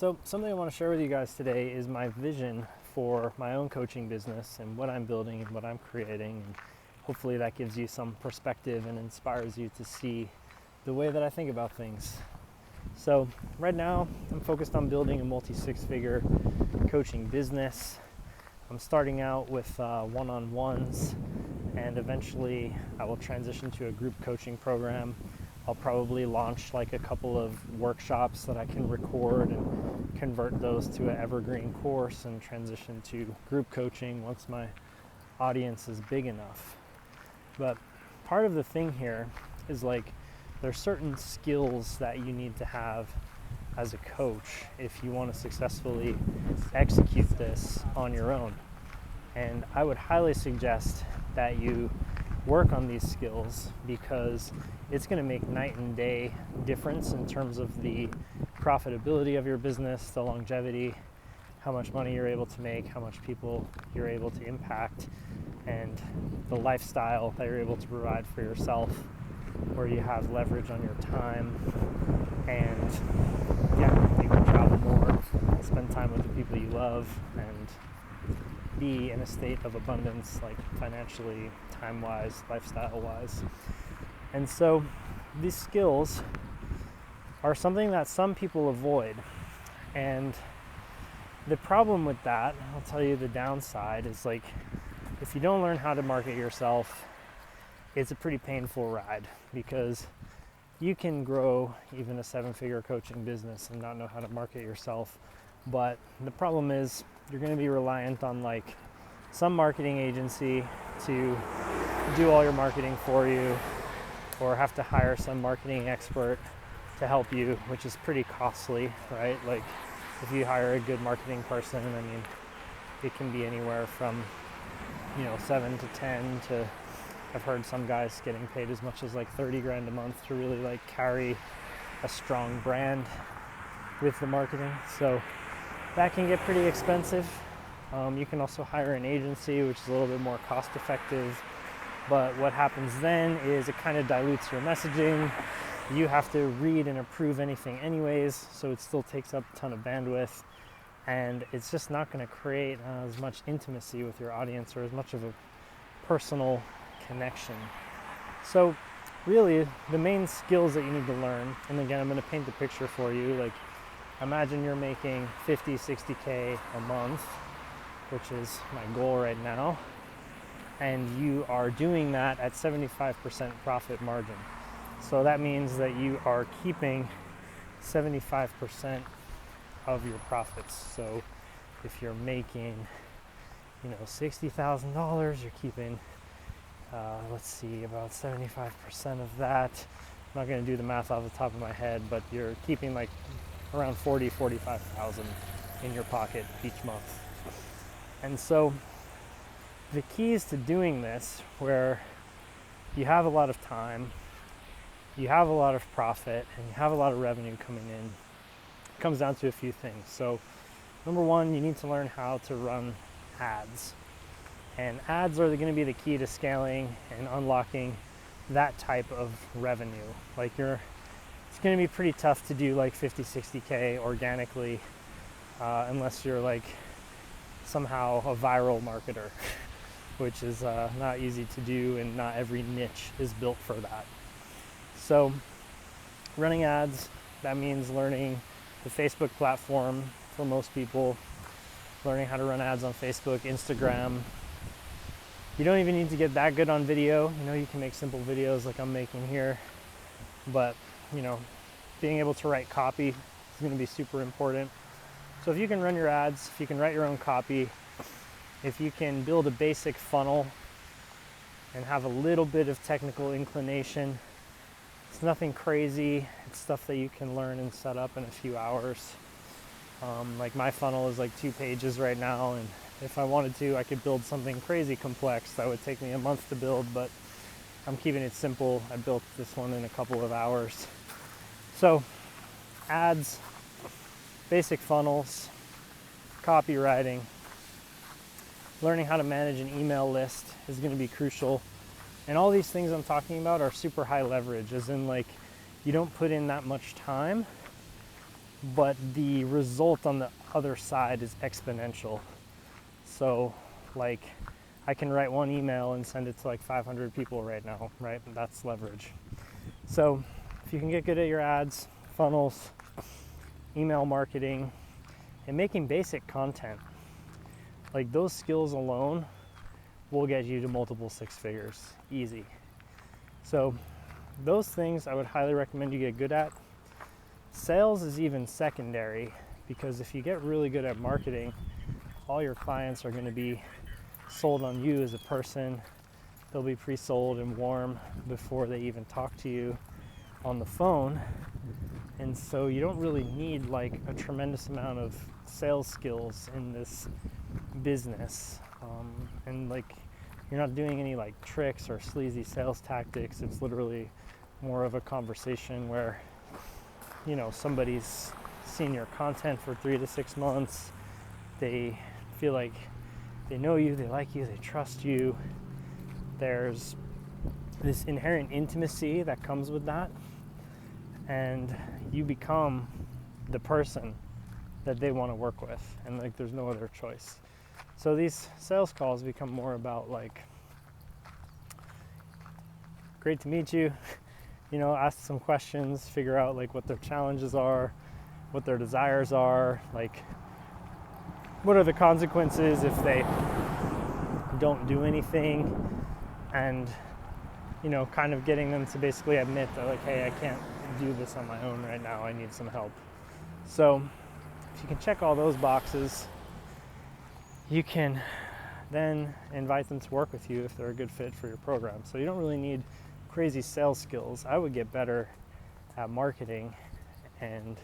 So something I want to share with you guys today is my vision for my own coaching business and what I'm building and what I'm creating. And hopefully that gives you some perspective and inspires you to see the way that I think about things. So right now I'm focused on building a multi-six-figure coaching business. I'm starting out with one-on-ones, and eventually I will transition to a group coaching program. I'll probably launch like a couple of workshops that I can record and convert those to an evergreen course and transition to group coaching once my audience is big enough. But part of the thing here is like there's certain skills that you need to have as a coach if you want to successfully execute this on your own. And I would highly suggest that you work on these skills because it's going to make night and day difference in terms of the profitability of your business, the longevity, how much money you're able to make, how much people you're able to impact, and the lifestyle that you're able to provide for yourself, where you have leverage on your time, and you can travel more, spend time with the people you love, and be in a state of abundance, like financially, time-wise, lifestyle-wise. And so these skills are something that some people avoid. And the problem with that, I'll tell you the downside, is like if you don't learn how to market yourself, it's a pretty painful ride, because you can grow even a seven-figure coaching business and not know how to market yourself. But the problem is you're going to be reliant on like some marketing agency to do all your marketing for you, or have to hire some marketing expert to help you, which is pretty costly, right? Like if you hire a good marketing person, I mean, it can be anywhere from, 7 to 10 to, I've heard some guys getting paid as much as like 30 grand a month to really like carry a strong brand with the marketing. So that can get pretty expensive. You can also hire an agency, which is a little bit more cost effective. But what happens then is it kind of dilutes your messaging. You have to read and approve anything anyways, so it still takes up a ton of bandwidth. And it's just not going to create as much intimacy with your audience or as much of a personal connection. So really, the main skills that you need to learn, and again, I'm going to paint the picture for you. Like, imagine you're making 50, 60K a month, which is my goal right now. And you are doing that at 75% profit margin. So that means that you are keeping 75% of your profits. So if you're making, $60,000, you're keeping, about 75% of that. I'm not going to do the math off the top of my head, but you're keeping like around 45,000 in your pocket each month. And so the keys to doing this, where you have a lot of time, you have a lot of profit, and you have a lot of revenue coming in, comes down to a few things. So number one, you need to learn how to run ads. And ads are going to be the key to scaling and unlocking that type of revenue. Like it's going to be pretty tough to do like 50, 60K organically unless you're like somehow a viral marketer, which is not easy to do, and not every niche is built for that. So running ads, that means learning the Facebook platform for most people, learning how to run ads on Facebook, Instagram. You don't even need to get that good on video. You can make simple videos like I'm making here, but being able to write copy is going to be super important. So if you can run your ads, if you can write your own copy, if you can build a basic funnel and have a little bit of technical inclination, it's nothing crazy. It's stuff that you can learn and set up in a few hours. Like my funnel is like 2 pages right now, and if I wanted to, I could build something crazy complex that would take me a month to build, but I'm keeping it simple. I built this one in a couple of hours. So ads, basic funnels, copywriting, learning how to manage an email list is going to be crucial. And all these things I'm talking about are super high leverage, as in like you don't put in that much time but the result on the other side is exponential. So like I can write one email and send it to like 500 people right now, right? And that's leverage. So if you can get good at your ads, funnels, email marketing, and making basic content, like those skills alone will get you to multiple six figures, easy. So those things I would highly recommend you get good at. Sales is even secondary, because if you get really good at marketing, all your clients are going to be sold on you as a person. They'll be pre-sold and warm before they even talk to you on the phone. And so you don't really need like a tremendous amount of sales skills in this business. And like you're not doing any like tricks or sleazy sales tactics. It's literally more of a conversation where, you know, somebody's seen your content for 3 to 6 months. They feel like they know you, they like you, they trust you. There's this inherent intimacy that comes with that, and you become the person that they want to work with, and like there's no other choice. So these sales calls become more about like, great to meet you, you know, ask some questions, figure out like what their challenges are, what their desires are, like what are the consequences if they don't do anything, and you know, kind of getting them to basically admit that like, hey, I can't do this on my own right now, I need some help. So if you can check all those boxes, you can then invite them to work with you if they're a good fit for your program. So you don't really need crazy sales skills. I would get better at marketing and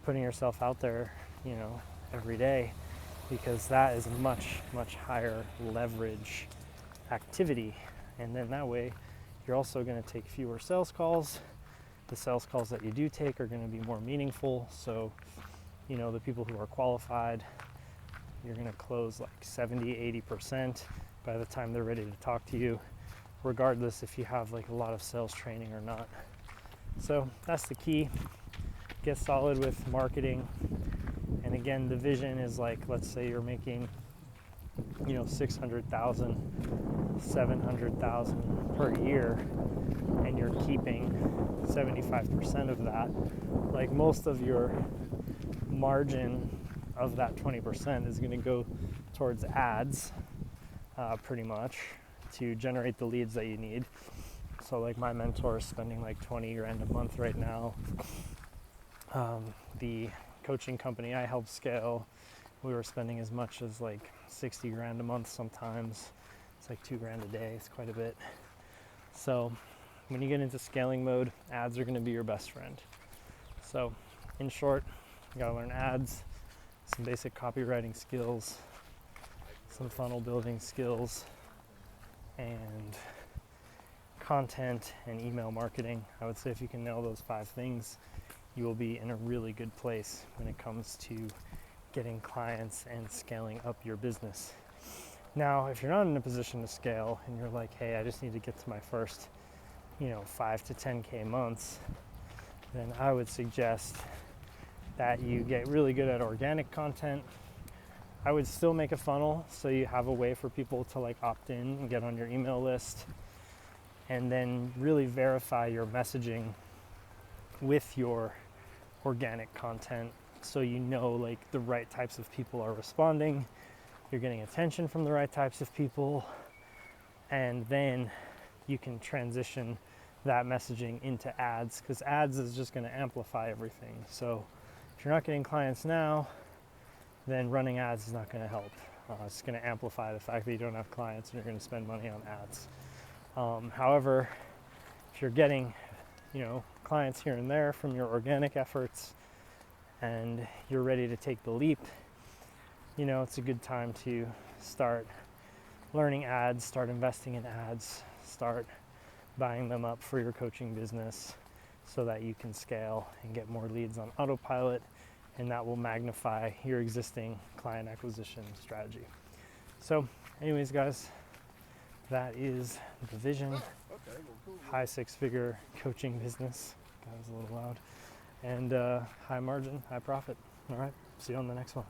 putting yourself out there, you know, every day, because that is a much, much higher leverage activity. And then that way you're also going to take fewer sales calls. The sales calls that you do take are going to be more meaningful. So, you know, the people who are qualified, you're going to close like 70-80% by the time they're ready to talk to you, regardless if you have like a lot of sales training or not. So that's the key. Get solid with marketing. And again, the vision is like, let's say you're making, you know, 600,000, 700,000 per year, and you're keeping 75% of that. Like most of your margin of that 20% is going to go towards ads, pretty much, to generate the leads that you need. So like my mentor is spending like 20 grand a month right now. The coaching company I help scale, we were spending as much as like 60 grand a month sometimes. It's like 2 grand a day, it's quite a bit. So when you get into scaling mode, ads are going to be your best friend. So in short, you gotta learn ads, some basic copywriting skills, some funnel building skills, and content and email marketing. I would say if you can nail those 5 things, you will be in a really good place when it comes to getting clients and scaling up your business. Now, if you're not in a position to scale and you're like, hey, I just need to get to my first, you know, 5 to 10K months, then I would suggest that you get really good at organic content. I would still make a funnel so you have a way for people to like opt in and get on your email list, and then really verify your messaging with your organic content so you know like the right types of people are responding, you're getting attention from the right types of people, and then you can transition that messaging into ads, because ads is just going to amplify everything. So if you're not getting clients now, then running ads is not going to help. It's going to amplify the fact that you don't have clients and you're going to spend money on ads. However, if you're getting, you know, clients here and there from your organic efforts and you're ready to take the leap, you know, it's a good time to start learning ads, start investing in ads, start buying them up for your coaching business so that you can scale and get more leads on autopilot, and that will magnify your existing client acquisition strategy. So anyways, guys, that is the vision. High 6-figure coaching business. That was a little loud. and high margin, high profit. All right, see you on the next one.